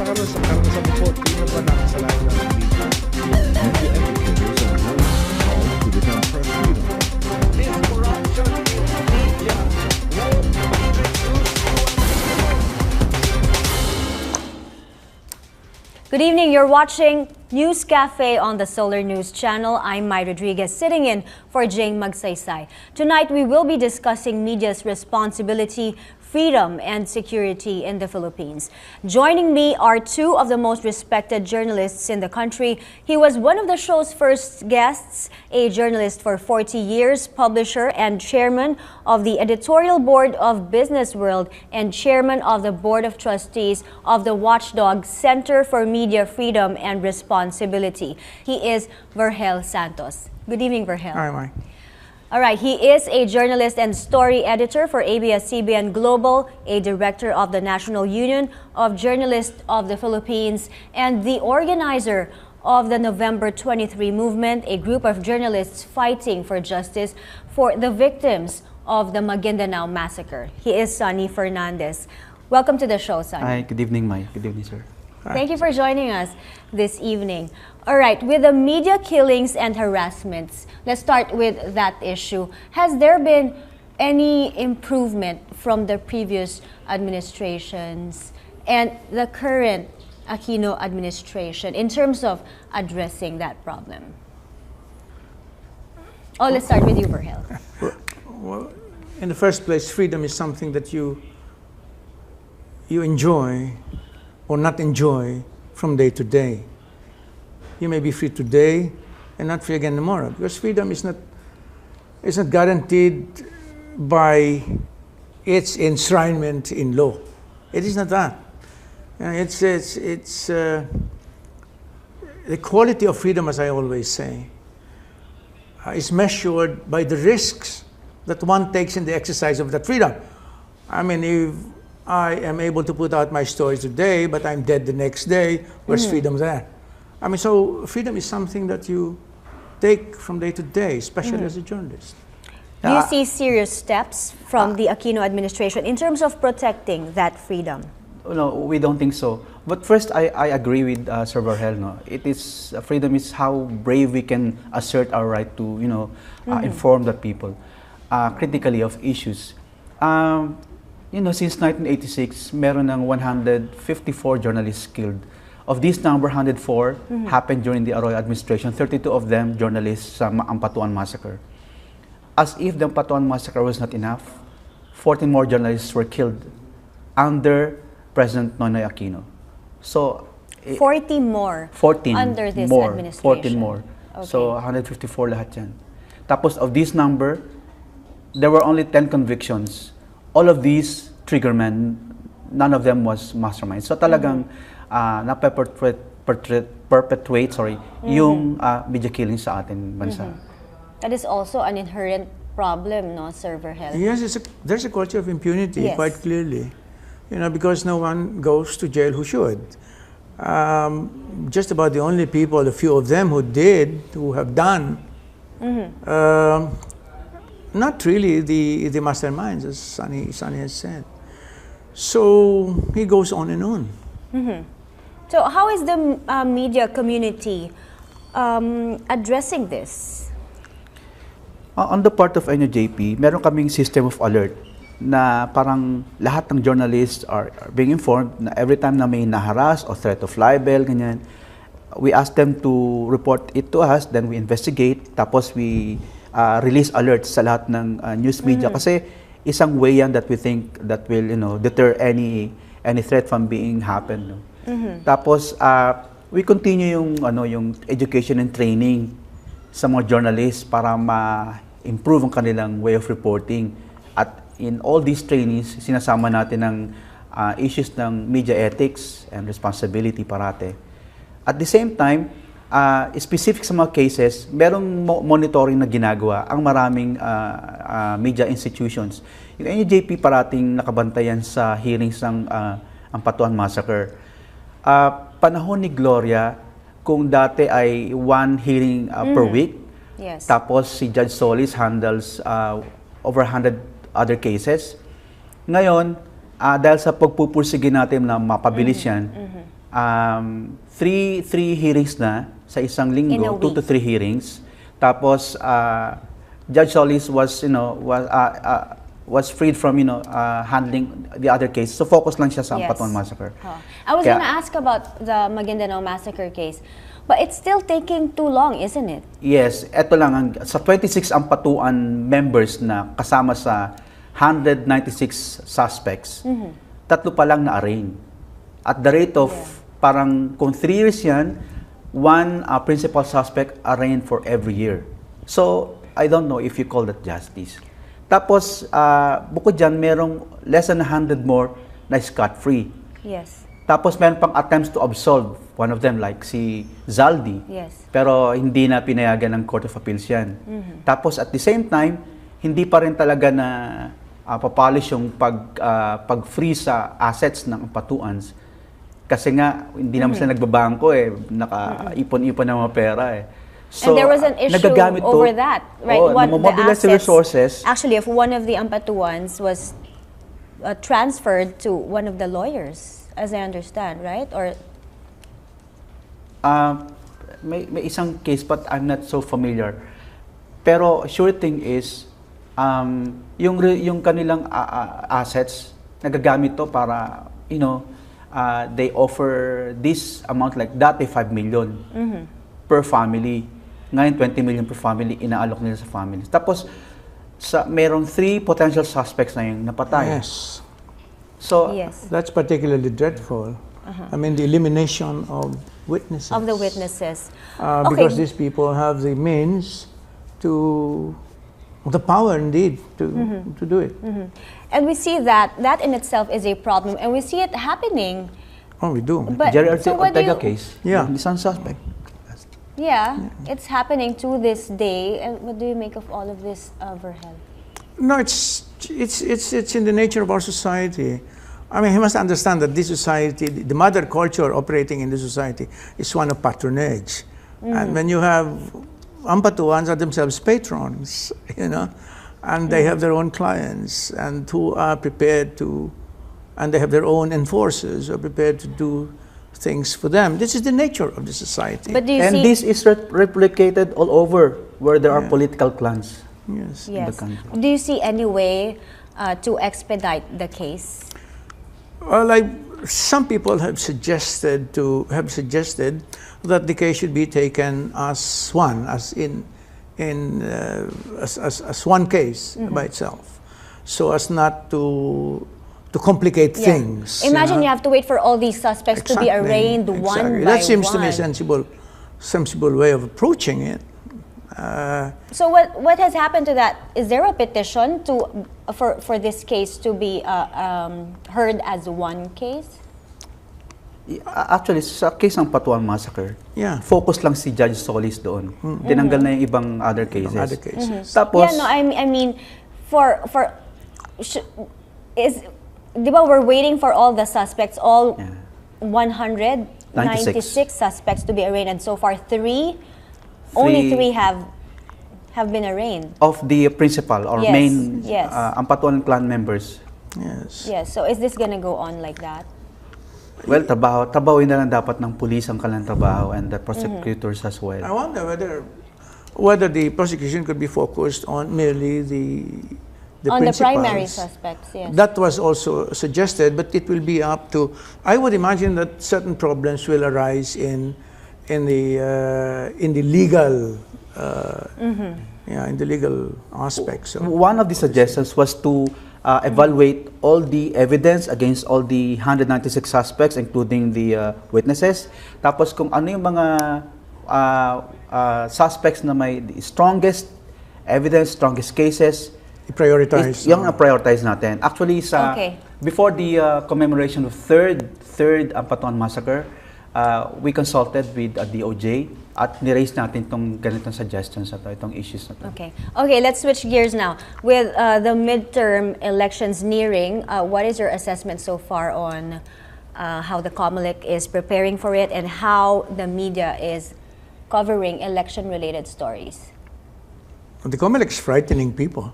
karanasan po, tingnan ba na kasalanan ng media? Media educators are warning all to become press freedom. This corruption in media won't be reduced to Good evening. You're watching News Cafe on the Solar News Channel. I'm Mai Rodriguez, sitting in for Jane Magsaysay. Tonight, we will be discussing media's responsibility, freedom, and security in the Philippines. Joining me are two of the most respected journalists in the country. He was one of the show's first guests, a journalist for 40 years, publisher and chairman of the editorial board of Business World and chairman of the board of trustees of the Watchdog Center for Media Freedom and Responsibility. He is Vergel Santos. Good evening, Vergel. Hi, Mai. All right, he is a journalist and story editor for ABS-CBN Global, a director of the National Union of Journalists of the Philippines, and the organizer of the November 23 movement, a group of journalists fighting for justice for the victims of the Maguindanao massacre. He is Sonny Fernandez. Welcome to the show, Sonny. Hi, good evening, Mai. Good evening, sir. Thank you for joining us this evening. All right, with the media killings and harassments, let's start with that issue. Has there been any improvement from the previous administrations and the current Aquino administration in terms of addressing that problem? Oh, let's start with you, Vergel. Well, in the first place, freedom is something that you enjoy or not enjoy from day to day. You may be free today and not free again tomorrow, because freedom is not guaranteed by its enshrinement in law. It is not that. It's the quality of freedom, as I always say, is measured by the risks that one takes in the exercise of that freedom. I mean, if I am able to put out my story today, but I'm dead the next day, where's freedom there? I mean, so freedom is something that you take from day to day, especially as a journalist. Do you see serious steps from the Aquino administration in terms of protecting that freedom? No, we don't think so. But first, I agree with Sir Vergel. No, it is freedom is how brave we can assert our right to inform the people critically of issues. Since 1986, meron ng 154 journalists killed. Of this number, 104 happened during the Arroyo administration. 32 of them journalists sa Ampatuan massacre. As if the Ampatuan massacre was not enough, 14 more journalists were killed under President Noynoy Aquino. So 40 more 14 under this more, administration. 14 more. Okay. So 154 lahat yan. Tapos of this number, there were only 10 convictions. All of these triggermen, none of them was mastermind. So talagang na-perpetuate yung media killing sa ating bansa. That is also an inherent problem, no, Sir Vergel? Yes, there's a culture of impunity, Yes. quite clearly. Because no one goes to jail who should. Just about the only people, a few of them who have done, not really the masterminds, as Sonny has said. So he goes on and on. So how is the media community addressing this? On the part of NUJP, meron kaming system of alert na parang lahat ng journalists are being informed na every time na may naharas o threat of libel, ganyan, we ask them to report it to us, then we investigate, tapos we release alerts sa lahat ng news media. Kasi isang way yan that we think that will deter any threat from being happen. No? Tapos we continue yung education and training sa mga journalists para ma-improve ang kanilang way of reporting. At in all these trainings, sinasama natin ng issues ng media ethics and responsibility parate. At the same time, specific sa mga cases, merong monitoring na ginagawa ang maraming media institutions. Yung NUJP parating nakabantayan sa hearings ng Ampatuan Massacre. Panahon ni Gloria, kung dati ay one hearing per week, Yes. tapos si Judge Solis handles over 100 other cases. Ngayon, dahil sa pagpupursige natin na mapabilis yan, three hearings na sa isang In a linggo, 2 to week. 3 hearings. Tapos Judge Solis was freed from handling the other case. So focus lang siya sa Yes. Ampatuan Massacre. I was Kaya- gonna ask about the Maguindanao Massacre case, but it's still taking too long, isn't it? Yes, eto lang sa 26 Ampatuan members na kasama sa 196 suspects. Tatlo pa lang na-arraign. At the rate of parang kung 3 years yan, one principal suspect arraigned for every year. So, I don't know if you call that justice. Tapos, bukod dyan, merong less than 100 more na scot-free. Yes. Tapos, meron pang attempts to absolve. One of them, like si Zaldi. Yes. Pero hindi na pinayagan ng Court of Appeals yan. Tapos, at the same time, hindi pa rin talaga na papolish yung pag-free sa assets ng Ampatuans. Kasi nga, hindi naman sila nagbabangko naka-ipon-ipon ng mga pera So, and there was an issue nagagamit to. over that, right? Oo, One, the namomobilize the assets, resources. actually, if one of the Ampatuans was transferred to one of the lawyers, as I understand, right? Or may isang case but I'm not so familiar. Pero sure thing is, yung kanilang assets, nagagamit to para, they offer this amount like dati 5 million per family. Ngayon 20 million per family, inaalok nila sa families. Tapos, merong 3 potential suspects na yung napatay. Yes. So, yes, That's particularly dreadful. I mean, the elimination of witnesses. of the witnesses. Because these people have the means to, the power indeed, to do it. And we see that in itself is a problem, and we see it happening. Oh, we do. But Jerry so what do Ortega you- case, Yeah. yung isang suspect. Yeah, it's happening to this day. And what do you make of all of this, Verhel? No, it's in the nature of our society. I mean, he must understand that this society, the mother culture operating in this society, is one of patronage. And when you have Ampatuans are themselves patrons, and they have their own clients, and who are prepared to, and they have their own enforcers who are prepared to do things for them. This is the nature of the society. But do you And see? this is replicated all over where there are political clans. Yes. in the Yes. country. Do you see any way to expedite the case? Well, some people have suggested that the case should be taken as one, as one case by itself, so as not to complicate Yeah. things. Imagine you have to wait for all these suspects to be Exactly, arraigned one exactly. by That seems to me a one. sensible way of approaching it. So what has happened to that? Is there a petition for this case to be heard as one case? Actually, sa case ng Patuan Massacre, Yeah. focus lang si Judge Solis doon. Tinanggal na yung ibang other cases. Other cases. Tapos, Yeah, no, I mean, di ba we're waiting for all the suspects, all Yeah. 196 suspects to be arraigned, and so far only three have been arraigned. of the principal or Yes, main yes. Ampatuan clan members, Yes. Yes, so is this gonna go on like that? well, trabahoin na lang dapat ng police ang kanilang trabaho and the prosecutors as well. I wonder whether the prosecution could be focused on merely the On the primary principals. suspects, yes. That was also suggested, but it will be up to. I would imagine that certain problems will arise in the legal, in the legal aspects. So, One of the suggestions was to evaluate all the evidence against all the 196 suspects, including the witnesses. Tapos kung ano yung mga suspects na may the strongest evidence, strongest cases, prioritize. yung prioritize natin. Actually, Okay. before the commemoration of third Ampatuan Massacre, we consulted with DOJ at niraise natin itong ganitong suggestions na itong issues na to. Okay, let's switch gears now. With the midterm elections nearing, what is your assessment so far on how the COMELEC is preparing for it and how the media is covering election-related stories? The COMELEC is frightening people.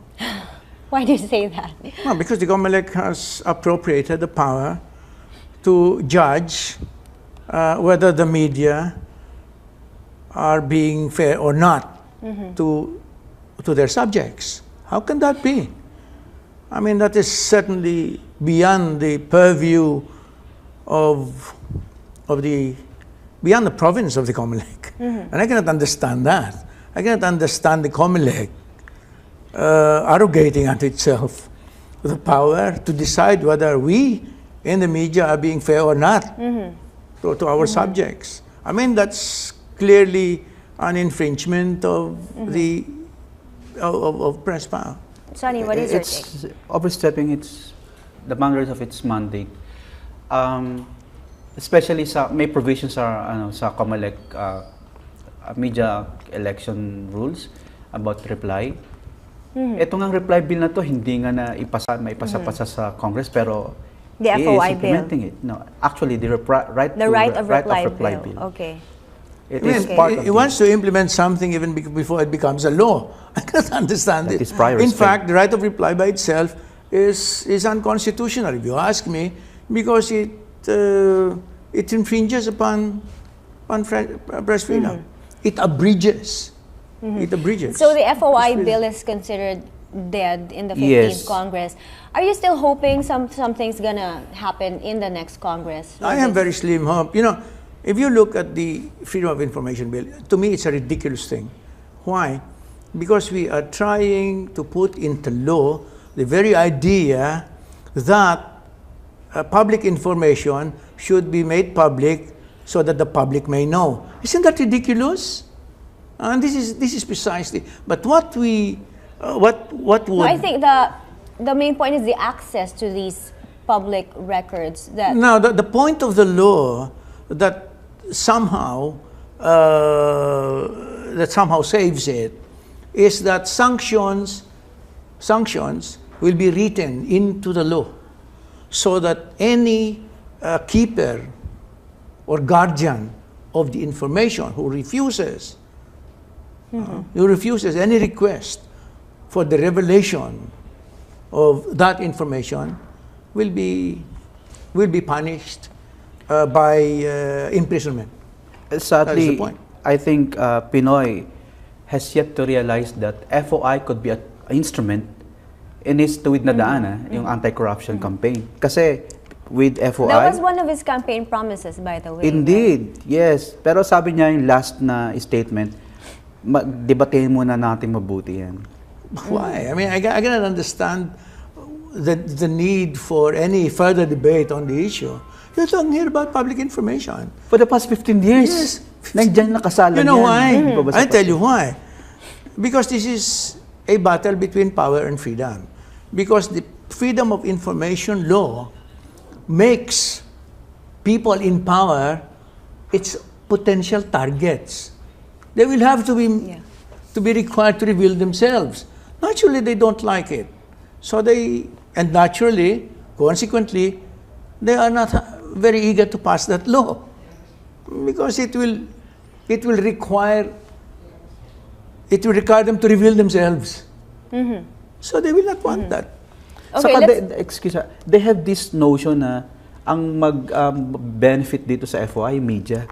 Why do you say that? No, because the COMELEC has appropriated the power to judge whether the media are being fair or not to their subjects. How can that be? I mean, that is certainly beyond the purview beyond the province of the COMELEC. And I cannot understand that. I cannot understand the COMELEC arrogating unto itself the power to decide whether we in the media are being fair or not to our subjects. I mean, that's clearly an infringement of the press power. Sonny, what is your take? It's overstepping the boundaries of its mandate. Especially may provisions sa COMELEC media election rules about reply. Ito ngang reply bill na to hindi nga maipasa sa Congress, pero the he FOI is implementing bill. it. No, actually the right of reply bill. Okay. It is part of he wants to implement something even before it becomes a law. I can't understand That it. is prior In restraint. fact, the right of reply by itself is unconstitutional, if you ask me, because it infringes upon press freedom. It abridges. It abridges. So the FOI bill is considered dead in the 15th Yes. Congress. Are you still hoping something's gonna happen in the next Congress? I have very slim hope. You know, if you look at the Freedom of Information Bill, to me it's a ridiculous thing. Why? Because we are trying to put into law the very idea that public information should be made public so that the public may know. Isn't that ridiculous? And this is precisely. But what would? No, I think the main point is the access to these public records. That Now, the point of the law that somehow saves it is that sanctions will be written into the law, so that any keeper or guardian of the information who refuses any request for the revelation of that information will be punished by imprisonment. Sadly, That is the point. I think Pinoy has yet to realize that FOI could be an instrument in his tuwid na daan, yung anti-corruption campaign. Kasi with FOI... that was one of his campaign promises, by the way. Indeed, yes. Pero sabi niya yung last na statement, debatehin muna natin mabuti yan. Why? I mean, I cannot understand the need for any further debate on the issue. You're talking here about public information. For the past 15 years, Yes. nandiyan nakasalan You know yan. why? I'll tell you why. Because this is a battle between power and freedom. Because the Freedom of Information law makes people in power its potential targets. They will have to be required to reveal themselves. Naturally, they don't like it. So consequently, they are not very eager to pass that law, because it will require them to reveal themselves. So they will not want that. Okay, Saka they have this notion na ang mag-benefit dito sa FOI, media.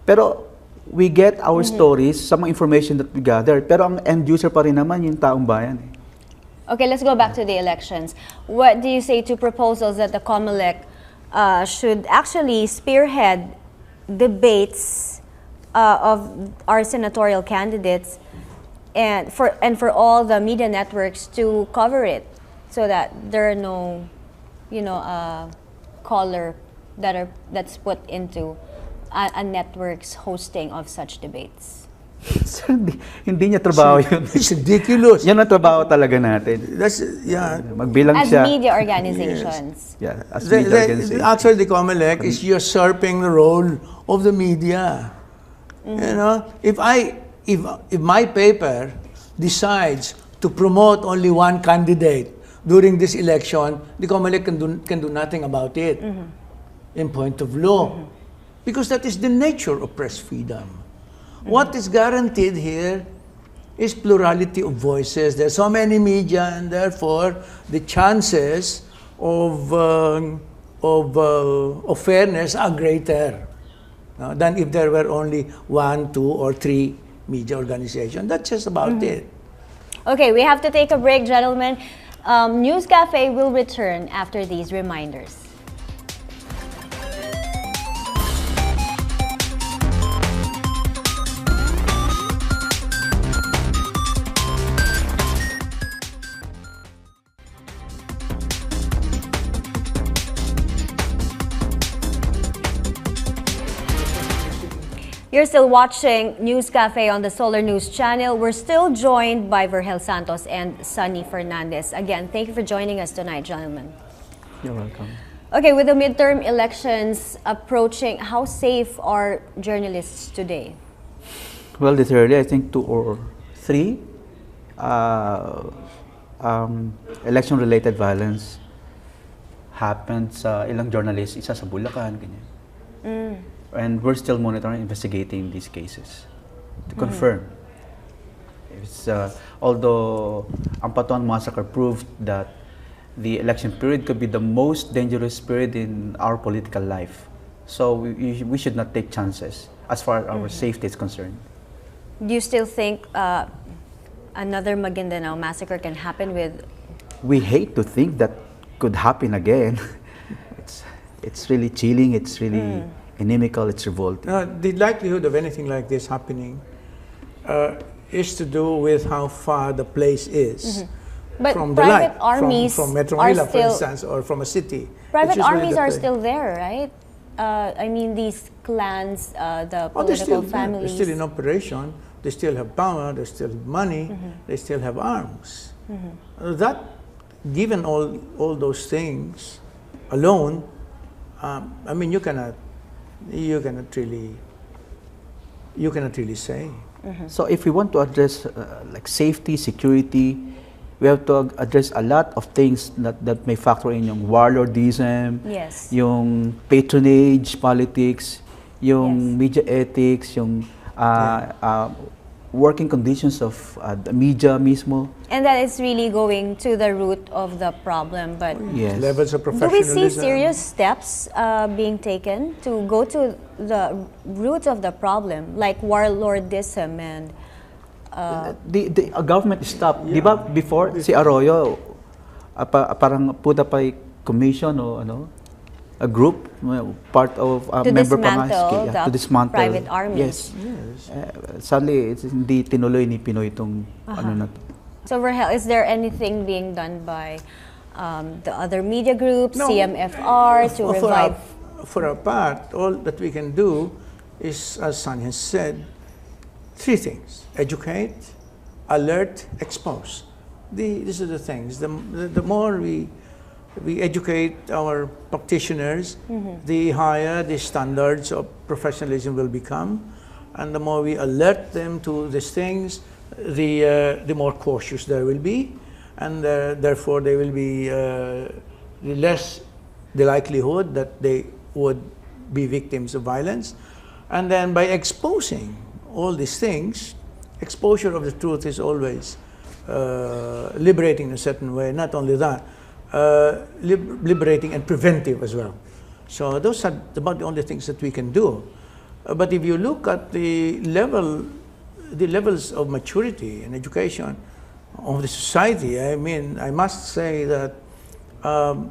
Pero we get our stories, some information that we gather, pero ang end user pa rin naman yung taong bayan. Okay, let's go back to the elections. What do you say to proposals that the COMELEC should actually spearhead debates of our senatorial candidates, and for all the media networks to cover it, so that there are no, color that's put into a network's hosting of such debates? Sir, hindi niya trabaho yun. It's ridiculous. Yan ang trabaho talaga natin. Magbilang As siya. media organizations. Yeah, as media organization. Actually, the COMELEC is usurping the role of the media. You know, if my paper decides to promote only one candidate during this election, the COMELEC can do nothing about it in point of law, because that is the nature of press freedom. What is guaranteed here is plurality of voices. There are so many media, and therefore the chances of fairness are greater. than if there were only 1, 2, or 3 media organizations. That's just about it. Okay, we have to take a break, gentlemen. News Cafe will return after these reminders. You're still watching News Cafe on the Solar News channel. We're still joined by Virgel Santos and Sunny Fernandez. Again, thank you for joining us tonight, gentlemen. You're welcome. Okay, with the midterm elections approaching, how safe are journalists today? Well, this early, I think 2 or 3 election-related violence happened sa ilang journalists, isa sa Bulacan, ganyan. And we're still monitoring, investigating these cases to confirm. It's, although ang Patuan massacre proved that the election period could be the most dangerous period in our political life. So we should not take chances as far as our safety is concerned. Do you still think another Maguindanao massacre can happen with? We hate to think that could happen again. It's really chilling, it's really inimical, it's revolting. The likelihood of anything like this happening is to do with how far the place is But from the private light, armies from Metro are Manila, for still- instance, or from a city. Private which is really armies the are place. still there, right? I mean, these clans, the Oh, they're political still there. families. They're still in operation. They still have power. They still have money. They still have arms. That, given all those things alone, I mean, you cannot really say. So if we want to address like safety, security, we have to address a lot of things that may factor in yung warlordism, Yes. yung patronage politics, yung Yes. media ethics, yung working conditions of the media mismo. And that is really going to the root of the problem. But Yes. Levels of do we professionalism. see serious steps being taken to go to the root of the problem, like warlordism and The government stopped. Di ba before si Arroyo parang put up a commission o a group part of to member pa nga, dismantle the to dismantle private armies? Yes. Sadly, hindi tinuloy ni Pinoy itong ano na to. So, Virgel, is there anything being done by the other media groups, No. CMFR, to For revive? for our part, all that we can do is, as San has said, 3 things: educate, alert, expose. These are the things. The more we educate our practitioners, the higher the standards of professionalism will become, and the more we alert them to these things, the more cautious there will be, and therefore there will be the less the likelihood that they would be victims of violence. And then by exposing all these things, exposure of the truth is always liberating in a certain way. Not only that, liberating and preventive as well. So those are about the only things that we can do. But if you look at the levels of maturity and education of the society, I mean, I must say that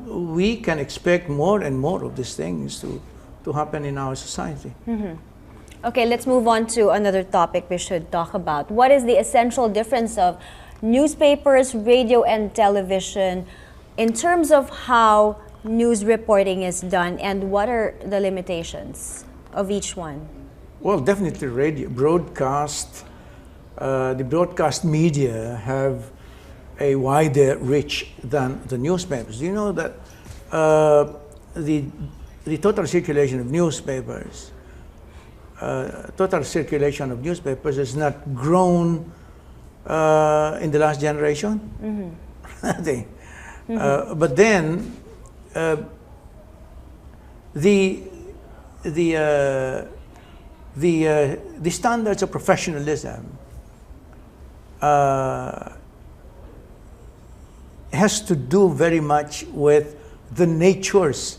we can expect more and more of these things to happen in our society. Okay, let's move on to another topic we should talk about. What is the essential difference of newspapers, radio, and television in terms of how news reporting is done, and what are the limitations of each one? Well, definitely radio, broadcast, the broadcast media have a wider reach than the newspapers. You know that the total circulation of newspapers has not grown in the last generation. Nothing. But then the standards of professionalism has to do very much with the natures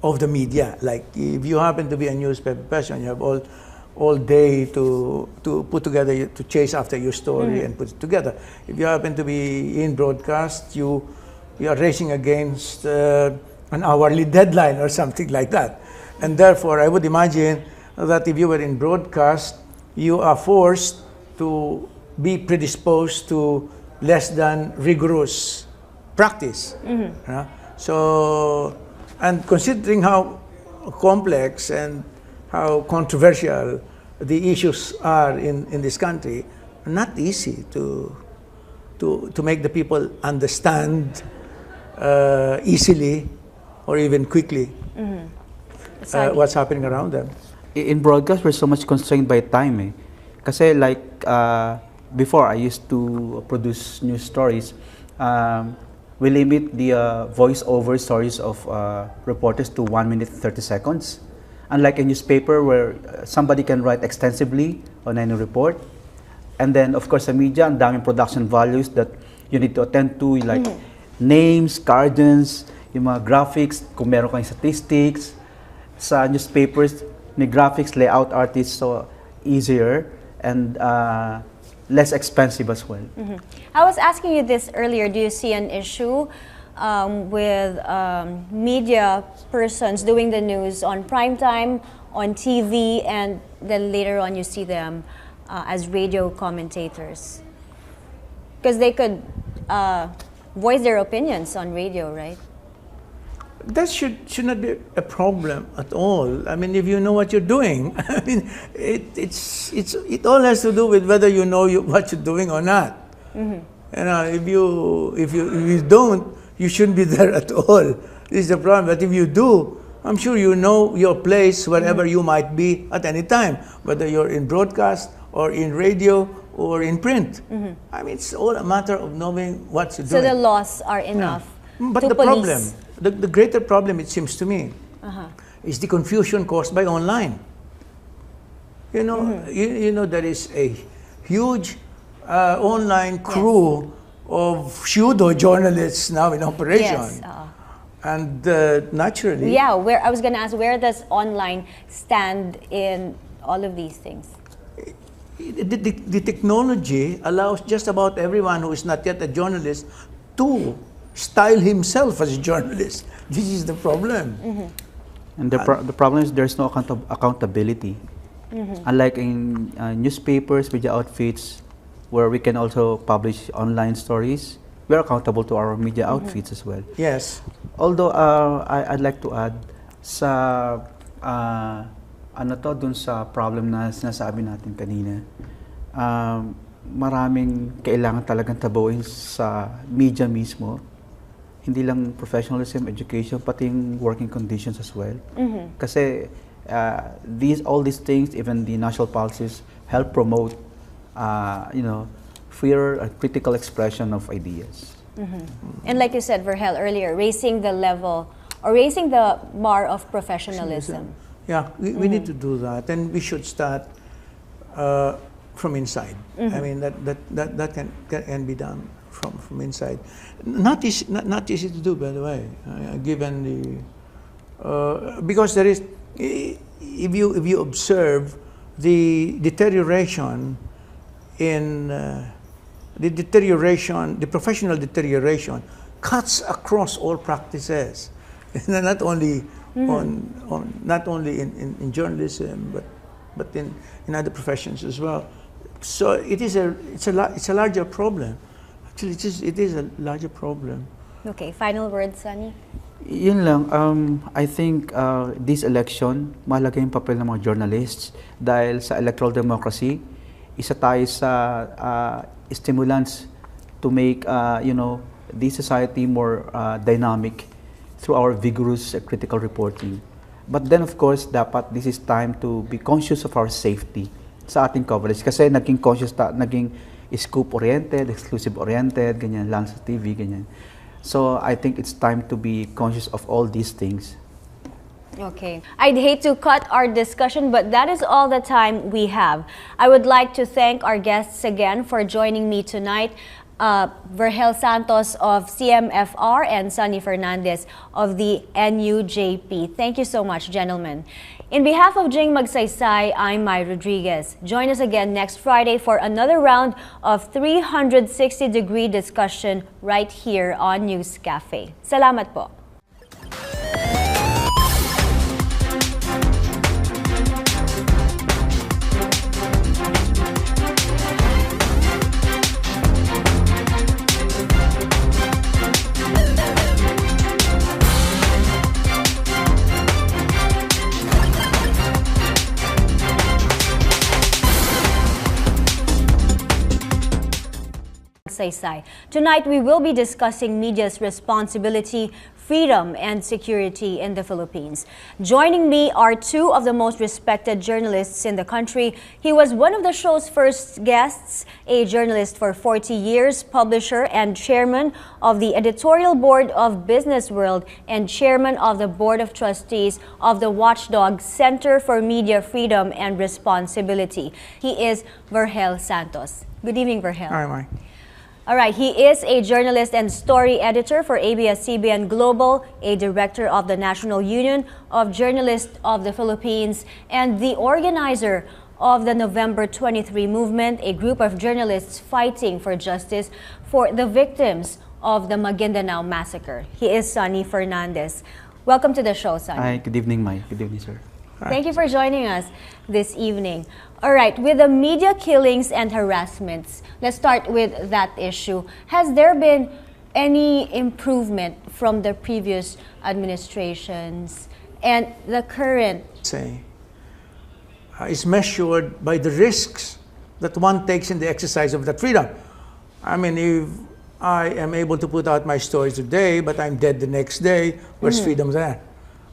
of the media. Like if you happen to be a newspaper person, you have all day to put together, to chase after your story and put it together. If you happen to be in broadcast, you are racing against an hourly deadline or something like that. And therefore, I would imagine that if you were in broadcast, you are forced to be predisposed to less than rigorous practice. So, and considering how complex and how controversial the issues are in this country, not easy to make the people understand easily or even quickly what's happening around them. In broadcast, we're so much constrained by time. Kasi like before, I used to produce news stories. We limit the voice-over stories of reporters to 1 minute 30 seconds. Unlike a newspaper where somebody can write extensively on any report. And then, of course, sa media, ang daming production values that you need to attend to, like names, cartoons, yung mga graphics, kung meron kayong statistics. Sa newspapers, may graphics, layout artists, so easier and less expensive as well. I was asking you this earlier. Do you see an issue with media persons doing the news on prime time, on TV, and then later on you see them as radio commentators? Because they could voice their opinions on radio, right? That should not be a problem at all. I mean, if you know what you're doing, I mean, it all has to do with whether you know what you're doing or not. You know, if you don't, you shouldn't be there at all. This is the problem. But if you do, I'm sure you know your place wherever you might be at any time, whether you're in broadcast or in radio or in print. I mean, it's all a matter of knowing what you're doing. So the laws are enough But to the police. problem, the greater problem, it seems to me, is the confusion caused by online. You know, you know there is a huge online crew of pseudo journalists now in operation, Yes. and naturally, Yeah, where I was going to ask, where does online stand in all of these things? the technology allows just about everyone who is not yet a journalist to style himself as a journalist. This is the problem. And the problem is there's no accountability. Unlike in newspapers, media outfits, where we can also publish online stories, we're accountable to our media outfits as well. Yes. Although I'd like to add sa dun sa problem na sinasabi natin kanina, maraming kailangan talagang tabuin sa media mismo. Hindi lang professionalism, education, pati yung working conditions as well. Kasi all these things, even the national policies, help promote freer and critical expression of ideas. And like you said, Verhel, earlier, raising the level or raising the bar of professionalism. Yeah, we need to do that, and we should start from inside. I mean, that can be done from inside. Not easy to do, by the way, given the because there is, if you observe the deterioration in the professional deterioration cuts across all practices, not only not only in journalism, but in other professions as well. So it's a larger problem. Actually, it is a larger problem. Okay, final words, Sunny? Yun lang, I think this election, mahalaga yung papel ng mga journalists dahil sa electoral democracy, isa tayo sa stimulants to make this society more dynamic through our vigorous critical reporting. But then of course, dapat this is time to be conscious of our safety sa ating coverage. Kasi naging conscious naging scoop-oriented, exclusive-oriented, ganyan lang sa TV, ganyan. So I think it's time to be conscious of all these things. Okay. I'd hate to cut our discussion, but that is all the time we have. I would like to thank our guests again for joining me tonight. Vergel Santos of CMFR and Sunny Fernandez of the NUJP. Thank you so much, gentlemen. In behalf of Jing Magsaysay, I'm Mai Rodriguez. Join us again next Friday for another round of 360-degree discussion right here on News Cafe. Salamat po. Tonight, we will be discussing media's responsibility, freedom, and security in the Philippines. Joining me are two of the most respected journalists in the country. He was one of the show's first guests, a journalist for 40 years, publisher and chairman of the editorial board of Business World and chairman of the board of trustees of the Watchdog Center for Media Freedom and Responsibility. He is Vergel Santos. Good evening, Vergel. Hi, Mai. All right, he is a journalist and story editor for ABS-CBN Global, a director of the National Union of Journalists of the Philippines, and the organizer of the November 23 movement, a group of journalists fighting for justice for the victims of the Maguindanao massacre. He is Sunny Fernandez. Welcome to the show, Sunny. Hi, good evening, Mai. Good evening, sir. Thank you for joining us this evening. All right, with the media killings and harassments, let's start with that issue. Has there been any improvement from the previous administrations and the current? Is measured by the risks that one takes in the exercise of that freedom. I mean, if I am able to put out my stories today, but I'm dead the next day, where's freedom there?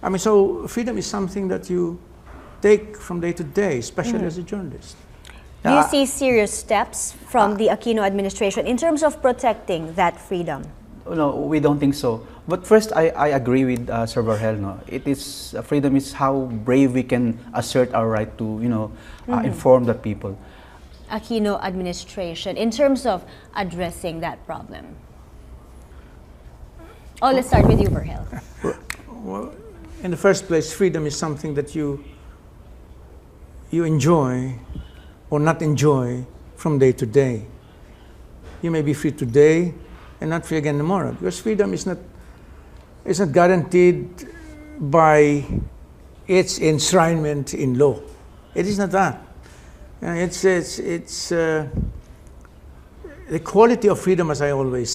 I mean, so freedom is something that you take from day to day, especially as a journalist. Do you see serious steps from the Aquino administration in terms of protecting that freedom? No, we don't think so. But first, I agree with Sir Vergel. No, it is freedom is how brave we can assert our right to, inform the people. Aquino administration in terms of addressing that problem. Oh, let's start with you, Vergel. Well, in the first place, freedom is something that you enjoy or not enjoy from day to day. You may be free today and not free again tomorrow, because freedom is not guaranteed by its enshrinement in law. It is not that. It's the quality of freedom, as I always say.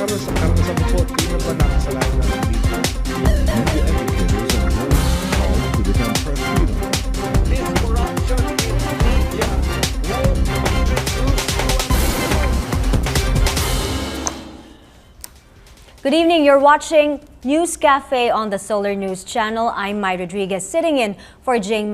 Sa bukod, di na ba nakasalanan ng media? Media educators and journalists call to defend press freedom. This corruption in media won't be reduced to Good evening. You're watching News Cafe on the Solar News Channel. I'm Mai Rodriguez, sitting in for Jing